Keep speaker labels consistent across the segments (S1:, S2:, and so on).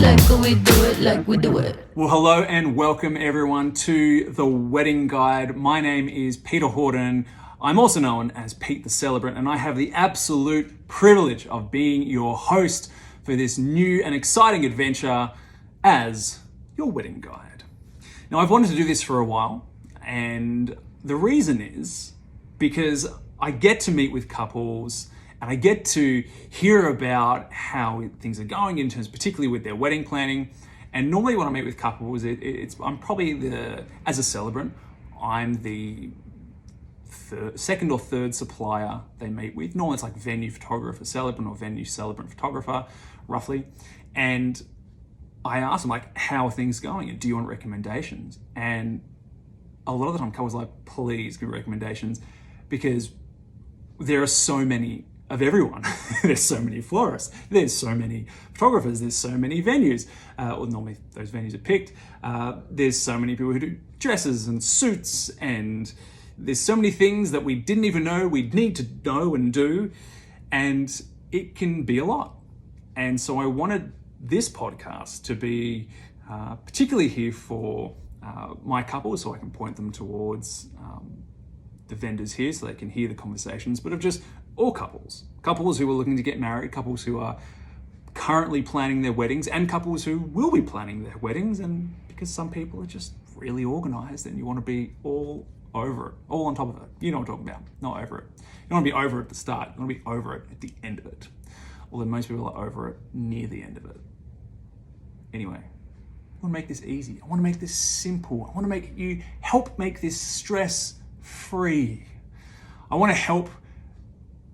S1: Well, hello and welcome everyone to The Wedding Guide. My name is Pete Hordern. I'm also known as Pete The Celebrant, and I have the absolute privilege of being your host for this new and exciting adventure as your wedding guide. Now, I've wanted to do this for a while, and the reason is because I get to meet with couples and I get to hear about how things are going in terms, particularly with their wedding planning. And normally when I meet with couples, I'm probably as a celebrant, I'm the second or third supplier they meet with. Normally it's like venue photographer celebrant or venue celebrant photographer, roughly. And I ask them, like, how are things going? And do you want recommendations? And a lot of the time couples are like, please give recommendations, because there are so many of everyone. There's so many florists, there's so many photographers, there's so many venues, or normally those venues are picked. There's so many people who do dresses and suits, and there's so many things that we didn't even know we'd need to know and do, and it can be a lot. And so I wanted this podcast to be particularly here for my couples, so I can point them towards the vendors here so they can hear the conversations, but of just all couples who are looking to get married, couples who are currently planning their weddings, and couples who will be planning their weddings. And because some people are just really organized and you want to be all over it, all on top of it. You know what I'm talking about, not over it. You don't want to be over it at the start, you want to be over it at the end of it. Although most people are over it near the end of it. Anyway, I want to make this easy. I want to make this simple. I want to help make this stress-free. I want to help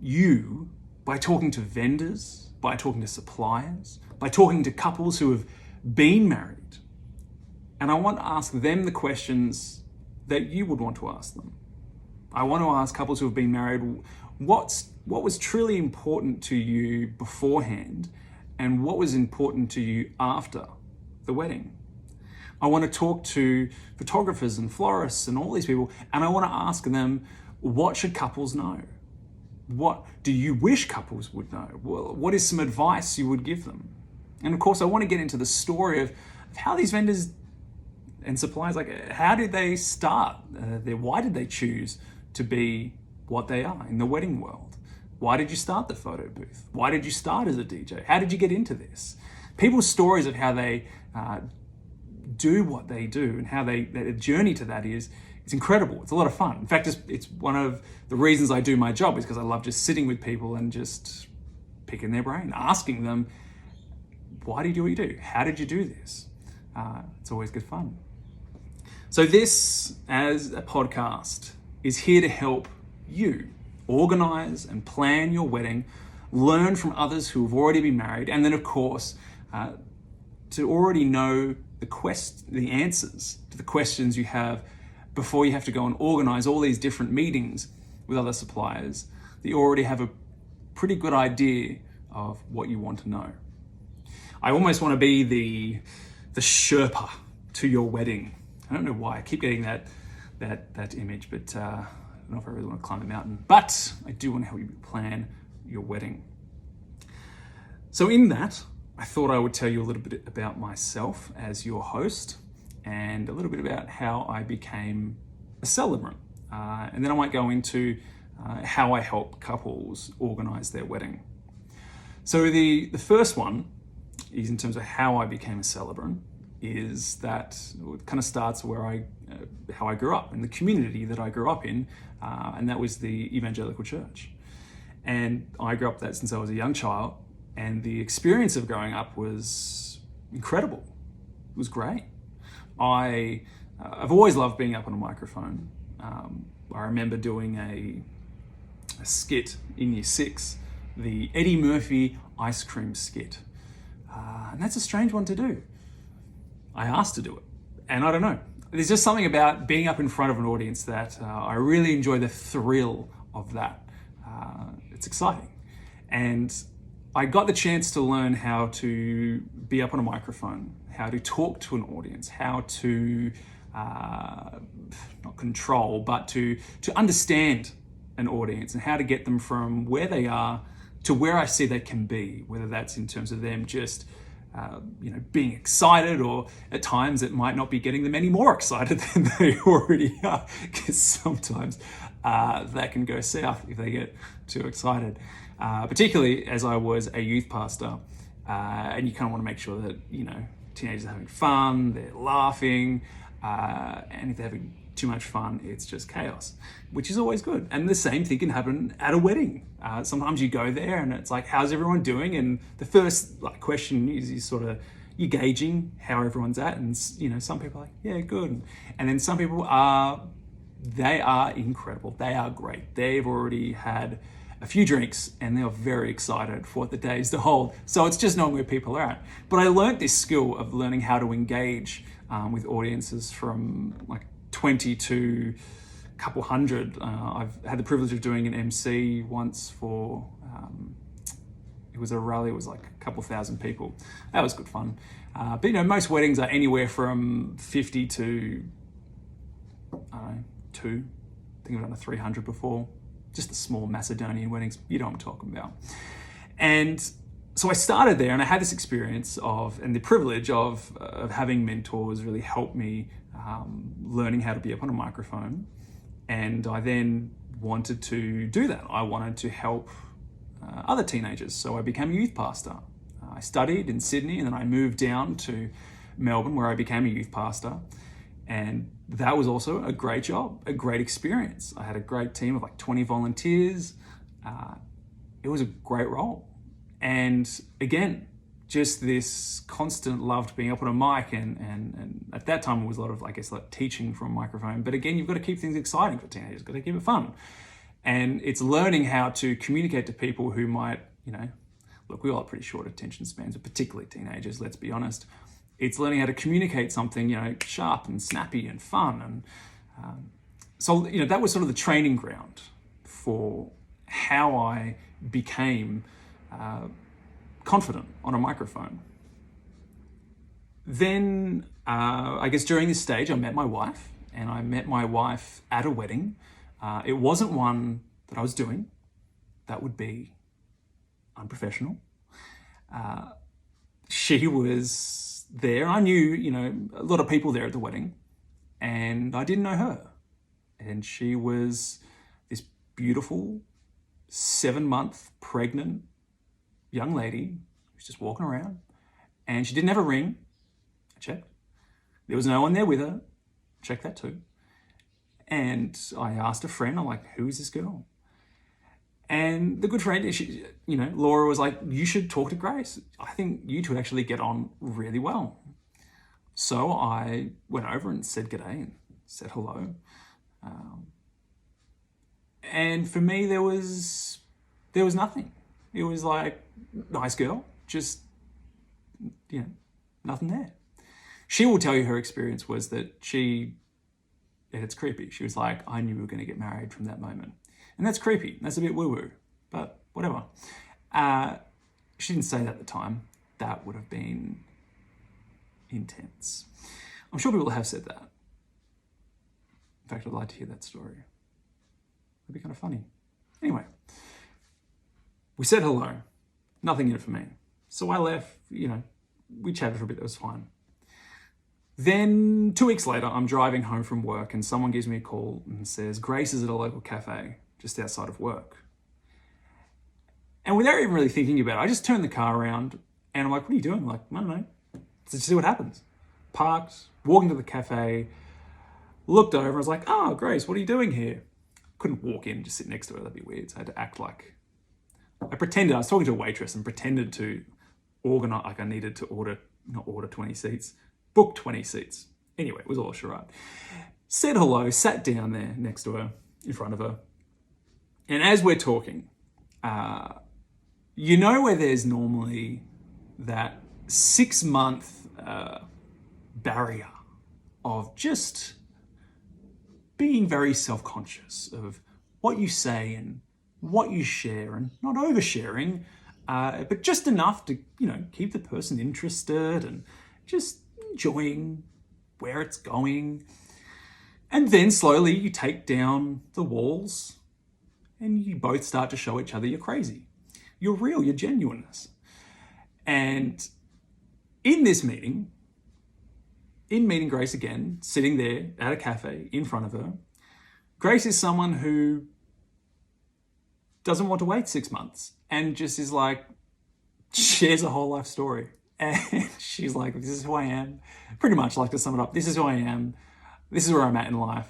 S1: you by talking to vendors, by talking to suppliers, by talking to couples who have been married. And I want to ask them the questions that you would want to ask them. I want to ask couples who have been married, what was truly important to you beforehand, and what was important to you after the wedding. I want to talk to photographers and florists and all these people, and I want to ask them, what should couples know? What do you wish couples would know? Well, what is some advice you would give them? And of course, I want to get into the story of how these vendors and suppliers, like, how did they start? Why did they choose to be what they are in the wedding world? Why did you start the photo booth? Why did you start as a DJ? How did you get into this? People's stories of how they do what they do and how their journey to that is, it's incredible. It's a lot of fun. In fact, it's one of the reasons I do my job, is because I love just sitting with people and just picking their brain, asking them, why do you do what you do? How did you do this? It's always good fun. So this, as a podcast, is here to help you organize and plan your wedding, learn from others who have already been married, and then of course, to already know the answers to the questions you have before you have to go and organize all these different meetings with other suppliers, that you already have a pretty good idea of what you want to know. I almost want to be the sherpa to your wedding. I don't know why I keep getting that image, but I don't know if I really want to climb a mountain, but I do want to help you plan your wedding. So in that, I thought I would tell you a little bit about myself as your host, and a little bit about how I became a celebrant. And then I might go into how I help couples organize their wedding. So the first one is, in terms of how I became a celebrant, is that it kind of starts where how I grew up, in the community that I grew up in, and that was the evangelical church. And I grew up that since I was a young child, and the experience of growing up was incredible. It was great. I've always loved being up on a microphone. I remember doing a skit in Year 6, the Eddie Murphy ice cream skit. And that's a strange one to do. I asked to do it, and I don't know. There's just something about being up in front of an audience that I really enjoy the thrill of that. It's exciting. And I got the chance to learn how to be up on a microphone, how to talk to an audience, how to not control, but to understand an audience, and how to get them from where they are to where I see they can be, whether that's in terms of them just being excited, or at times it might not be getting them any more excited than they already are, because sometimes that can go south if they get too excited. Particularly as I was a youth pastor, and you kind of want to make sure that, teenagers are having fun, they're laughing, and if they're having too much fun, it's just chaos, which is always good. And the same thing can happen at a wedding. Sometimes you go there and it's like, how's everyone doing? And the first question is you're gauging how everyone's at. And some people are like, yeah, good. And then some people they are incredible. They are great. They've already had a few drinks and they're very excited for what the day is to hold. So it's just knowing where people are at. But I learned this skill of learning how to engage with audiences from 20 to a couple hundred. I've had the privilege of doing an MC once for, it was a rally, it was a couple thousand people. That was good fun. But most weddings are anywhere from 50 to, I don't know, 2. I think I've done a 300 before. Just the small Macedonian weddings, you know what I'm talking about. And so I started there and I had this experience and the privilege of having mentors really help me learning how to be up on a microphone. And I then wanted to do that. I wanted to help other teenagers. So I became a youth pastor. I studied in Sydney and then I moved down to Melbourne where I became a youth pastor. And that was also a great job, a great experience. I had a great team of 20 volunteers. It was a great role. And again, just this constant love to being up on a mic, and at that time it was a lot of teaching from a microphone. But again, you've got to keep things exciting for teenagers, you've got to keep it fun. And it's learning how to communicate to people who might, look, we all have pretty short attention spans, but particularly teenagers, let's be honest. It's learning how to communicate something, sharp and snappy and fun. And so that was sort of the training ground for how I became confident on a microphone. Then, I guess during this stage, I met my wife, and I met my wife at a wedding. It wasn't one that I was doing. That would be unprofessional. She was there. I knew, a lot of people there at the wedding, and I didn't know her. And she was this beautiful 7-month pregnant young lady who was just walking around, and she didn't have a ring. I checked. There was no one there with her. Checked that too. And I asked a friend, I'm like, who is this girl? And the good friend, Laura was like, you should talk to Grace. I think you two actually get on really well. So I went over and said g'day and said hello. And for me, there was nothing. It was like, nice girl, just, nothing there. She will tell you her experience was that it's creepy. She was like, I knew we were going to get married from that moment. And that's creepy. That's a bit woo-woo, but whatever. She didn't say that at the time. That would have been intense. I'm sure people have said that. In fact, I'd like to hear that story. It'd be kind of funny. Anyway, we said hello. Nothing in it for me. So I left, we chatted for a bit. That was fine. Then 2 weeks later, I'm driving home from work and someone gives me a call and says, Grace is at a local cafe just outside of work. And without even really thinking about it, I just turned the car around and I'm like, what are you doing? I'm like, I don't know. Let's see what happens. Parked, walking to the cafe, looked over, I was like, oh, Grace, what are you doing here? Couldn't walk in and just sit next to her, that'd be weird. So I had to act like, I was talking to a waitress and pretended to organize, like I needed to not order 20 seats, book 20 seats. Anyway, it was all a charade. Said hello, sat down there next to her, in front of her. And as we're talking, where there's normally that 6-month barrier of just being very self-conscious of what you say and what you share, and not oversharing, but just enough to, keep the person interested and just enjoying where it's going. And then slowly you take down the walls and you both start to show each other you're crazy. You're real, your genuineness. And in this meeting, in meeting Grace again, sitting there at a cafe in front of her, Grace is someone who doesn't want to wait 6 months and just is like, shares a whole life story. And she's like, this is who I am. Pretty much, like, to sum it up, this is who I am. This is where I'm at in life.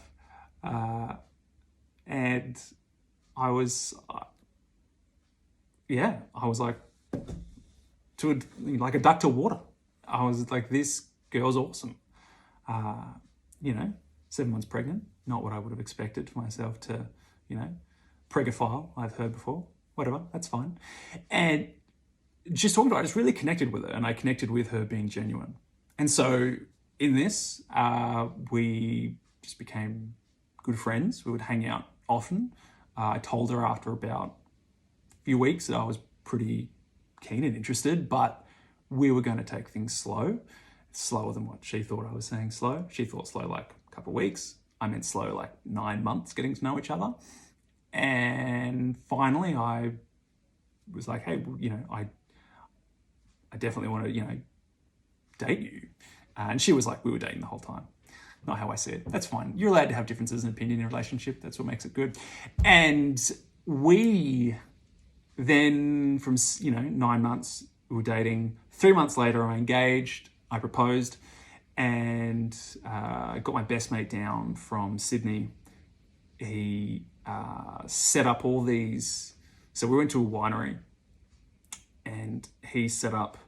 S1: And I was, I was like, like a duck to water. I was like, this girl's awesome. 7 months pregnant, not what I would have expected for myself to, pregophile, I've heard before. Whatever, that's fine. And just talking to her, I just really connected with her, and I connected with her being genuine. And so in this, we just became good friends. We would hang out often. I told her after about a few weeks that I was pretty keen and interested, but we were going to take things slower than what she thought I was saying slow. She thought slow like a couple of weeks. I meant slow like 9 months getting to know each other. And finally I was like, hey, I definitely want to, date you. And she was like, we were dating the whole time. Not how I see it. That's fine. You're allowed to have differences in opinion in a relationship. That's what makes it good. And we then, from 9 months, we were dating. 3 months later, I engaged. I proposed, and I got my best mate down from Sydney. He set up all these. So we went to a winery, and he set up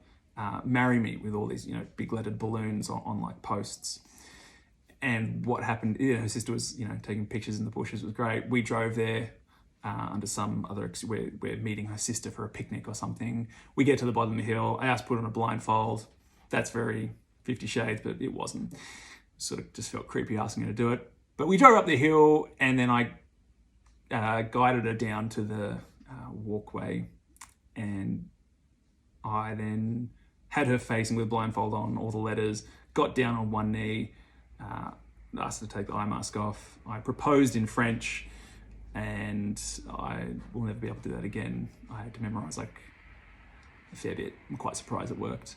S1: "Marry Me" with all these big lettered balloons on like posts. And what happened? Her sister was taking pictures in the bushes. It was great. We drove there under some other. We're meeting her sister for a picnic or something. We get to the bottom of the hill. I asked to put on a blindfold. That's very 50 Shades, but it wasn't. Sort of just felt creepy asking her to do it. But we drove up the hill, and then I guided her down to the walkway, and I then had her facing with a blindfold on, all the letters, got down on one knee, asked her to take the eye mask off. I proposed in French, and I will never be able to do that again. I had to memorize like a fair bit. I'm quite surprised it worked.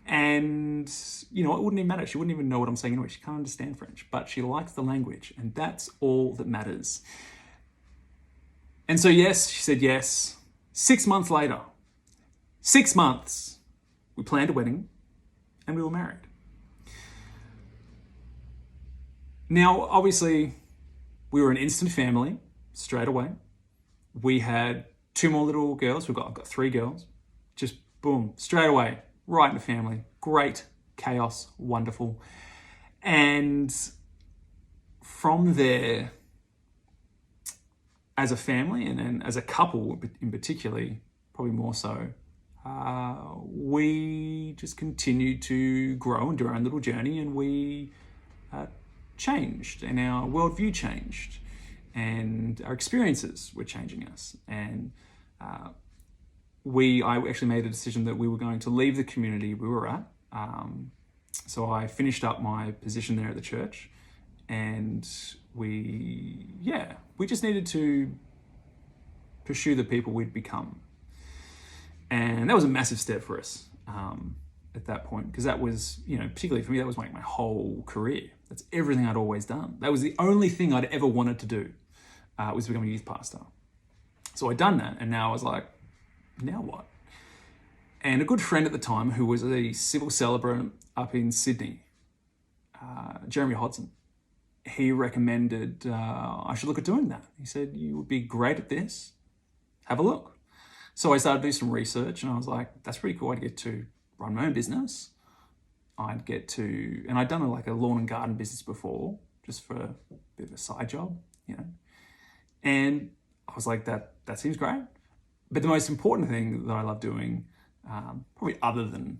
S1: And, it wouldn't even matter. She wouldn't even know what I'm saying anyway. She can't understand French, but she likes the language, and that's all that matters. And so, yes, she said yes. 6 months later, 6 months, we planned a wedding, and we were married. Now, obviously, we were an instant family straight away. We had 2 more little girls. I've got 3 girls. Just boom, straight away. Right in the family. Great. Chaos. Wonderful. And from there, as a family and as a couple in particular, probably more so, we just continued to grow and do our own little journey, and we changed, and our worldview changed, and our experiences were changing us. And I actually made a decision that we were going to leave the community we were at. So I finished up my position there at the church, and we just needed to pursue the people we'd become. And that was a massive step for us at that point, because that was, particularly for me, that was like my whole career. That's everything I'd always done. That was the only thing I'd ever wanted to do, was become a youth pastor. So I'd done that, and now I was like, now what? And a good friend at the time, who was a civil celebrant up in Sydney, Jeremy Hodson, he recommended I should look at doing that. He said, you would be great at this. Have a look. So I started to do some research, and I was like, that's pretty cool. I'd get to run my own business. And I'd done like a lawn and garden business before, just for a bit of a side job, And I was like, that seems great. But the most important thing that I love doing, probably other than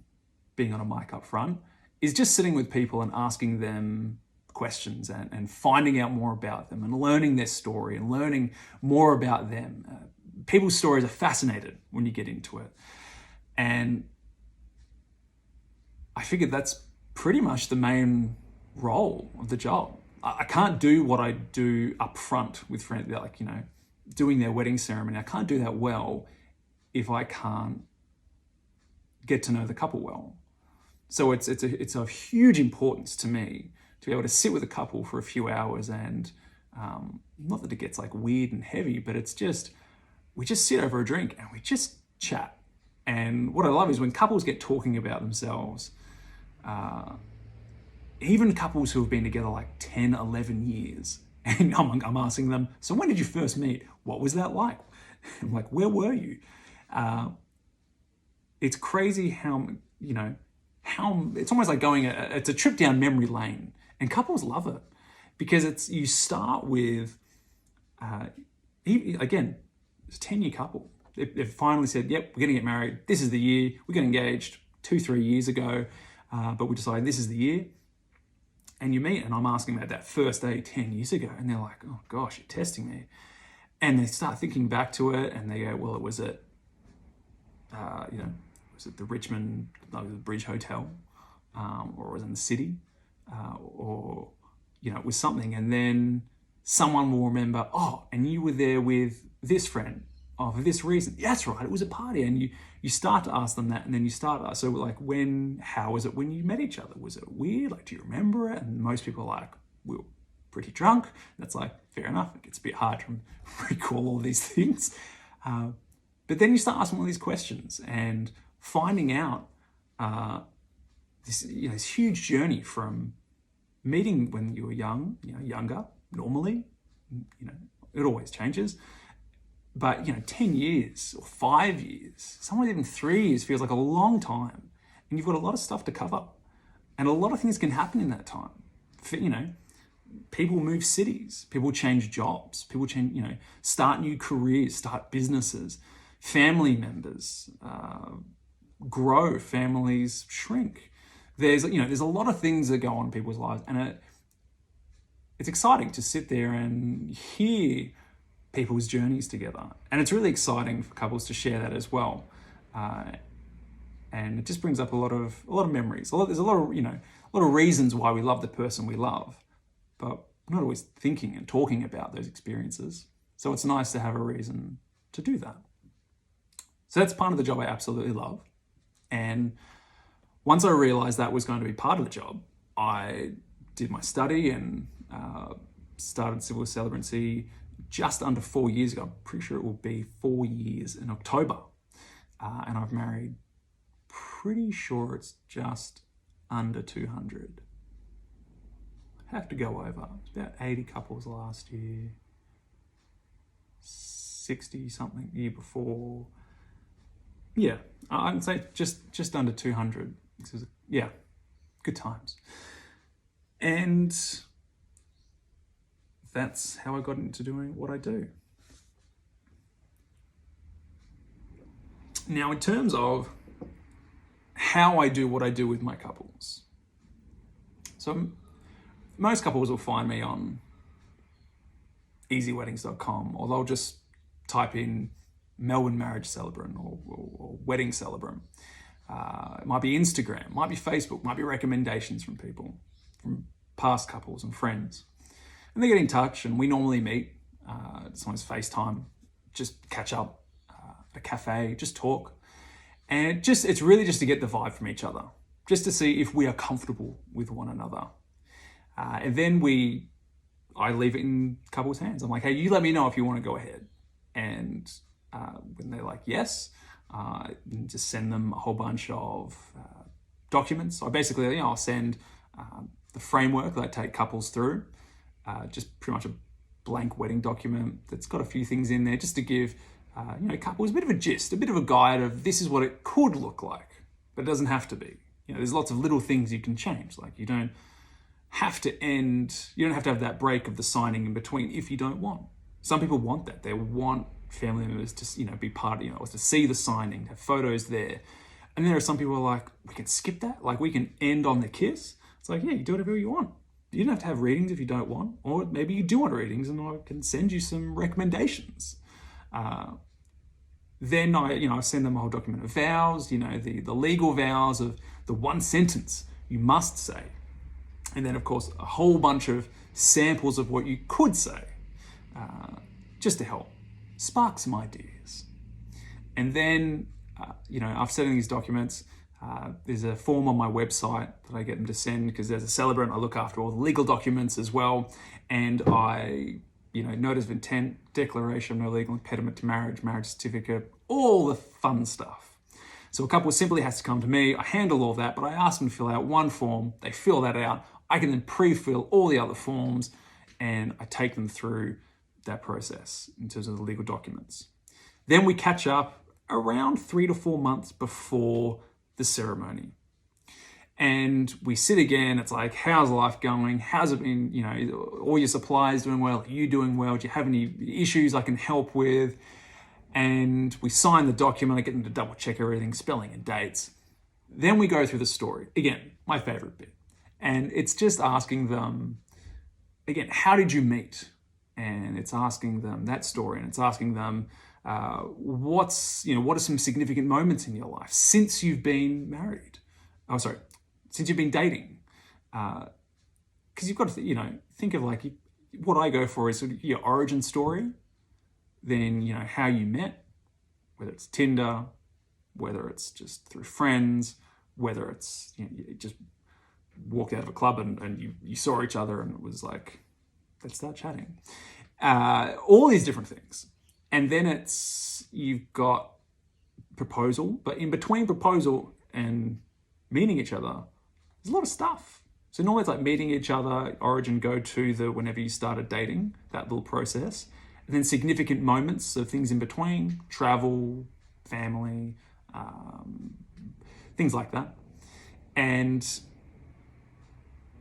S1: being on a mic up front, is just sitting with people and asking them questions and finding out more about them and learning their story and learning more about them. People's stories are fascinating when you get into it. And I figured that's pretty much the main role of the job. I can't do what I do up front with friends, like, doing their wedding ceremony. I can't do that well if I can't get to know the couple well. So it's of huge importance to me to be able to sit with a couple for a few hours and not that it gets like weird and heavy, but it's just, we just sit over a drink and we just chat. And what I love is when couples get talking about themselves, even couples who have been together like 10, 11 years, and I'm asking them, so when did you first meet? What was that like? I'm like, where were you? It's crazy how it's almost like it's a trip down memory lane, and couples love it because you start with, again, it's a 10-year couple. They've finally said, yep, we're gonna get married. This is the year. We got engaged 2-3 years ago, but we decided this is the year. And you meet, and I'm asking about that first day 10 years ago, and they're like, oh gosh, you're testing me. And they start thinking back to it, and they go, well, it was at, was it the Richmond, the Bridge Hotel, or it was in the city, or, it was something. And then someone will remember, oh, and you were there with this friend, oh, for this reason. Yeah, that's right, it was a party. And you start to ask them that, and then you start to ask, so like, how was it when you met each other? Was it weird? Like, do you remember it? And most people are like, we were pretty drunk. That's like, fair enough. It gets a bit hard to recall all these things. But then you start asking all these questions and finding out this huge journey from meeting when you were younger, normally, it always changes. But, 10 years or 5 years, sometimes even 3 years feels like a long time. And you've got a lot of stuff to cover. And a lot of things can happen in that time. People move cities, people change jobs, people change, start new careers, start businesses, family members grow, families shrink. There's a lot of things that go on in people's lives, and it's exciting to sit there and hear people's journeys together. And it's really exciting for couples to share that as well. And it just brings up a lot of memories. There's a lot of reasons why we love the person we love, but we're not always thinking and talking about those experiences. So it's nice to have a reason to do that. So that's part of the job I absolutely love. And once I realized that was going to be part of the job, I did my study and started civil celebrancy just under 4 years ago. I'm pretty sure it will be 4 years in October. And I've married, pretty sure it's just under 200. I have to go over. It's about 80 couples last year, 60 something the year before. Yeah, I'd say just under 200. Yeah, good times. And that's how I got into doing what I do. Now, in terms of how I do what I do with my couples. So most couples will find me on easyweddings.com, or they'll just type in Melbourne Marriage Celebrant or Wedding Celebrant. It might be Instagram, might be Facebook, might be recommendations from people, from past couples and friends. And they get in touch, and we normally meet, sometimes FaceTime, just catch up, at a cafe, just talk. And it's really just to get the vibe from each other, just to see if we are comfortable with one another. And then I leave it in couples' hands. I'm like, hey, you let me know if you want to go ahead. And when they're like, yes, just send them a whole bunch of documents. So basically, I'll send the framework that I take couples through, just pretty much a blank wedding document that's got a few things in there just to give couples a bit of a gist, a bit of a guide of this is what it could look like, but it doesn't have to be. There's lots of little things you can change. Like you don't have to have that break of the signing in between if you don't want. Some people want that. They want family members to, be part of, to see the signing, have photos there. And there are some people who are like, we can skip that. Like we can end on the kiss. It's like, yeah, you do whatever you want. You don't have to have readings if you don't want, or maybe you do want readings and I can send you some recommendations. Then I send them a whole document of vows, the legal vows of the one sentence you must say. And then of course, a whole bunch of samples of what you could say, just to help spark some ideas. And then, I've sent in these documents, There's a form on my website that I get them to send because as a celebrant, I look after all the legal documents as well. And notice of intent, declaration of no legal impediment to marriage, marriage certificate, all the fun stuff. So a couple simply has to come to me. I handle all of that, but I ask them to fill out one form. They fill that out. I can then pre-fill all the other forms and I take them through that process in terms of the legal documents. Then we catch up around 3 to 4 months before the ceremony. And we sit again, it's like, how's life going? How's it been, all your suppliers doing well? Are you doing well? Do you have any issues I can help with? And we sign the document, I get them to double check everything, spelling and dates. Then we go through the story. Again, my favorite bit. And it's just asking them, again, how did you meet? And it's asking them that story, and it's asking them, what are some significant moments in your life since you've been married? Since you've been dating. Because you've got to, think of like, what I go for is sort of your origin story, then, how you met, whether it's Tinder, whether it's just through friends, whether it's, you just walked out of a club and you saw each other and it was like, let's start chatting. All these different things. And then you've got proposal, but in between proposal and meeting each other, there's a lot of stuff. So normally it's like meeting each other, origin, go to whenever you started dating, that little process. And then significant moments of things in between, travel, family, things like that. And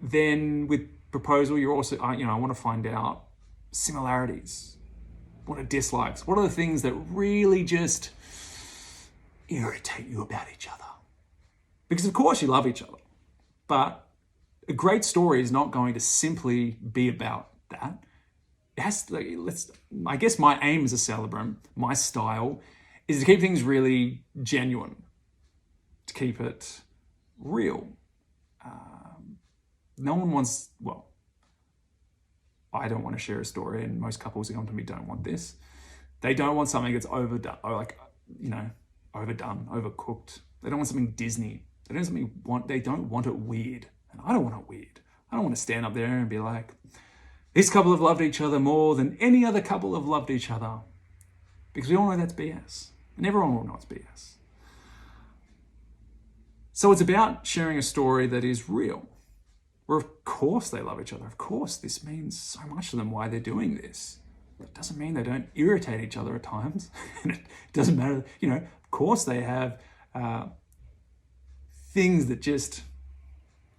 S1: then with proposal, you're also, I want to find out similarities. What are dislikes? What are the things that really just irritate you about each other? Because of course you love each other, but a great story is not going to simply be about that. It has to, I guess my aim as a celebrant, my style, is to keep things really genuine, to keep it real. No one wants, I don't want to share a story, and most couples who come to me don't want this. They don't want something that's overdone, overdone, overcooked. They don't want something Disney. They don't want it weird. And I don't want it weird. I don't want to stand up there and be like, this couple have loved each other more than any other couple have loved each other. Because we all know that's BS. And everyone will know it's BS. So it's about sharing a story that is real. Where of course they love each other. Of course this means so much to them why they're doing this. But it doesn't mean they don't irritate each other at times. And it doesn't matter, of course they have things that just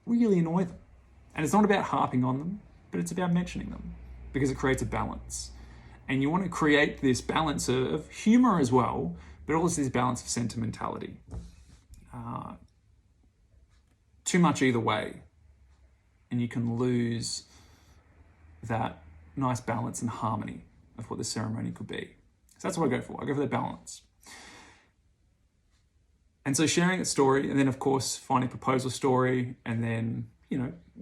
S1: really annoy them. And it's not about harping on them, but it's about mentioning them because it creates a balance. And you want to create this balance of humor as well, but also this balance of sentimentality. Too much either way, and you can lose that nice balance and harmony of what the ceremony could be. So that's what I go for. I go for the balance. And so sharing that story, and then of course finding a proposal story, and then,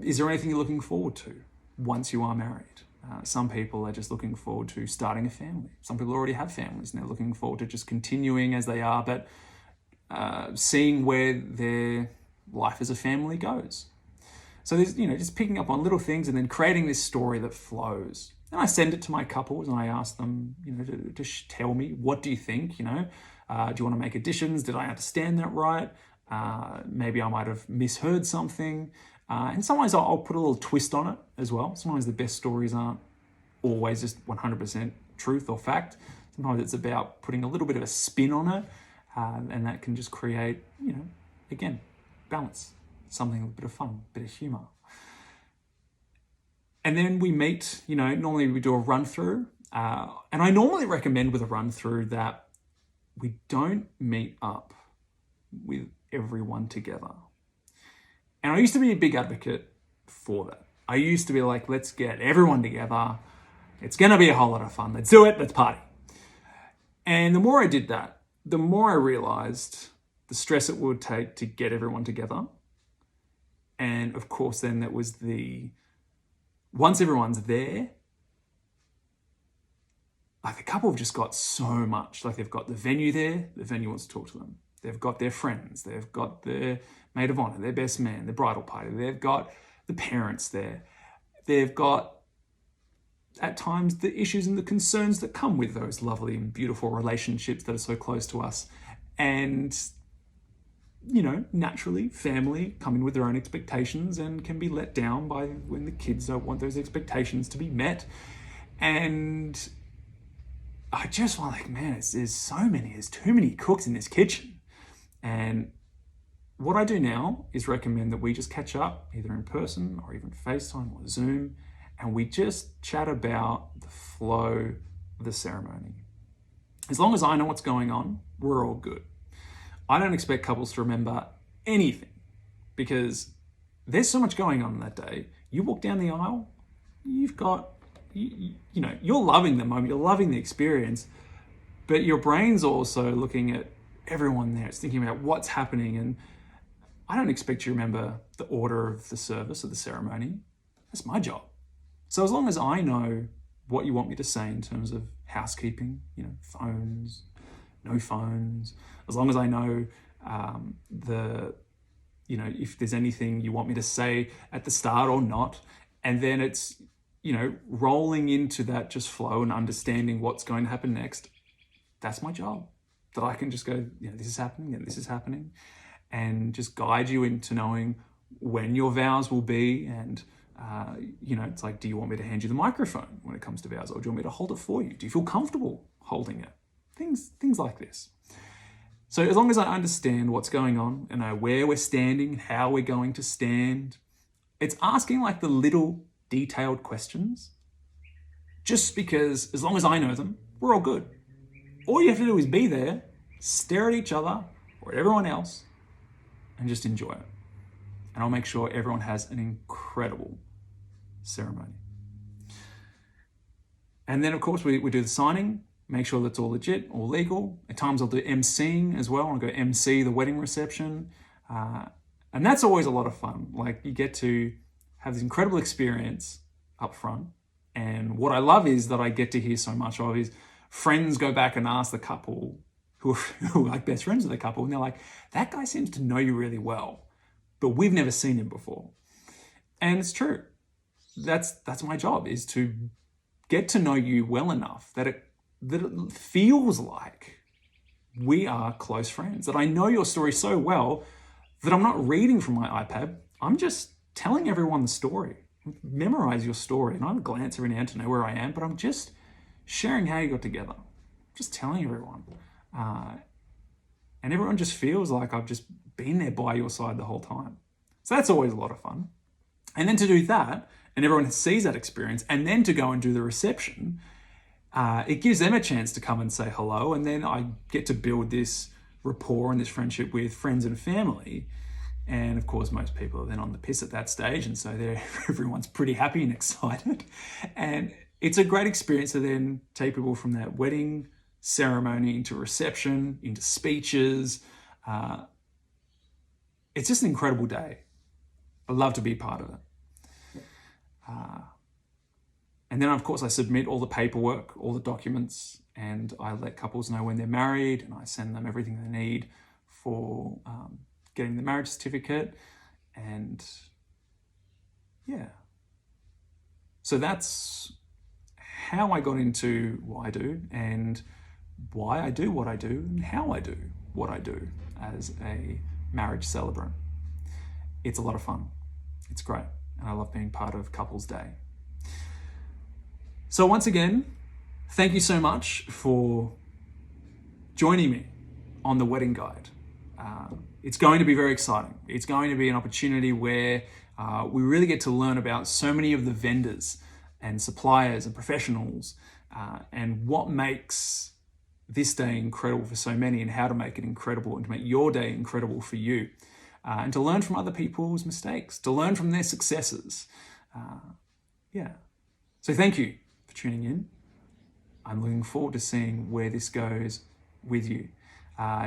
S1: is there anything you're looking forward to once you are married? Some people are just looking forward to starting a family. Some people already have families and they're looking forward to just continuing as they are, but seeing where their life as a family goes. So there's, just picking up on little things and then creating this story that flows. And I send it to my couples and I ask them, to tell me, what do you think? Do you want to make additions? Did I understand that right? Maybe I might have misheard something. And sometimes I'll put a little twist on it as well. Sometimes the best stories aren't always just 100% truth or fact. Sometimes it's about putting a little bit of a spin on it. And that can just create, again, balance. Something, a bit of fun, a bit of humor. And then we meet, normally we do a run through. And I normally recommend with a run through that we don't meet up with everyone together. And I used to be a big advocate for that. I used to be like, let's get everyone together. It's going to be a whole lot of fun. Let's do it. Let's party. And the more I did that, the more I realized the stress it would take to get everyone together. And of course, then that was once everyone's there, like the couple have just got so much. Like they've got the venue there, the venue wants to talk to them. They've got their friends, they've got their maid of honor, their best man, the bridal party, they've got the parents there, they've got at times the issues and the concerns that come with those lovely and beautiful relationships that are so close to us. And, you know, naturally, family come in with their own expectations and can be let down by when the kids don't want those expectations to be met. And I just want, like, man, there's too many cooks in this kitchen. And what I do now is recommend that we just catch up either in person or even FaceTime or Zoom, and we just chat about the flow of the ceremony. As long as I know what's going on, we're all good. I don't expect couples to remember anything because there's so much going on that day. You walk down the aisle, you've got, you know, you're loving the moment, you're loving the experience, but your brain's also looking at everyone there. It's thinking about what's happening. And I don't expect you to remember the order of the service or the ceremony. That's my job. So as long as I know what you want me to say in terms of housekeeping, you know, phones, no phones, as long as I know you know, if there's anything you want me to say at the start or not, and then it's, you know, rolling into that just flow and understanding what's going to happen next, that's my job. That I can just go, you know, this is happening and this is happening, and just guide you into knowing when your vows will be. And you know, it's like, do you want me to hand you the microphone when it comes to vows, or do you want me to hold it for you? Do you feel comfortable holding it? Things like this. So as long as I understand what's going on and know where we're standing, how we're going to stand, it's asking like the little detailed questions, just because as long as I know them, we're all good. All you have to do is be there, stare at each other or at everyone else, and just enjoy it. And I'll make sure everyone has an incredible ceremony. And then, of course, we do the signing, make sure that's all legit, all legal. At times I'll do MCing as well. I'll go MC the wedding reception. And that's always a lot of fun. Like, you get to have this incredible experience up front. And what I love is that I get to hear so much of is friends go back and ask the couple who are like best friends with the couple, and they're like, that guy seems to know you really well, but we've never seen him before. And it's true. That's my job, is to get to know you well enough that it feels like we are close friends, that I know your story so well that I'm not reading from my iPad. I'm just telling everyone the story. Memorize your story, and I would glance every now and then to know where I am, but I'm just sharing how you got together, just telling everyone. And everyone just feels like I've just been there by your side the whole time. So that's always a lot of fun. And then to do that, and everyone sees that experience, and then to go and do the reception, it gives them a chance to come and say hello, and then I get to build this rapport and this friendship with friends and family. And of course, most people are then on the piss at that stage, and so everyone's pretty happy and excited. And it's a great experience to then take people from that wedding ceremony into reception, into speeches. It's just an incredible day. I love to be part of it. And then, of course, I submit all the paperwork, all the documents, and I let couples know when they're married, and I send them everything they need for getting the marriage certificate. And yeah. So that's how I got into what I do, and why I do what I do, and how I do what I do as a marriage celebrant. It's a lot of fun. It's great. And I love being part of Couples Day. So once again, thank you so much for joining me on the Wedding Guide. It's going to be very exciting. It's going to be an opportunity where we really get to learn about so many of the vendors and suppliers and professionals, and what makes this day incredible for so many, and how to make it incredible and to make your day incredible for you. And to learn from other people's mistakes, to learn from their successes. So thank you for tuning in. I'm looking forward to seeing where this goes with you.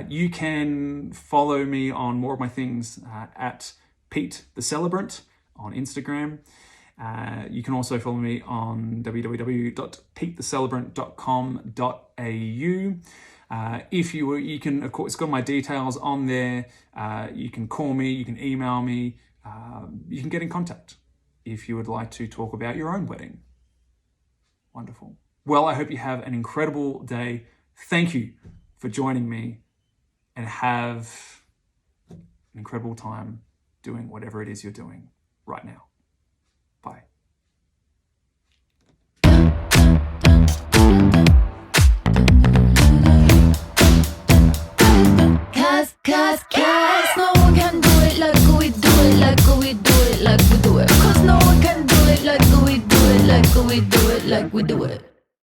S1: You can follow me on more of my things at Pete The Celebrant on Instagram. You can also follow me on www.petethecelebrant.com.au. If you can, of course, it's got my details on there. You can call me, you can email me, you can get in contact if you would like to talk about your own wedding. Wonderful. Well, I hope you have an incredible day. Thank you for joining me, and have an incredible time doing whatever it is you're doing right now. Bye.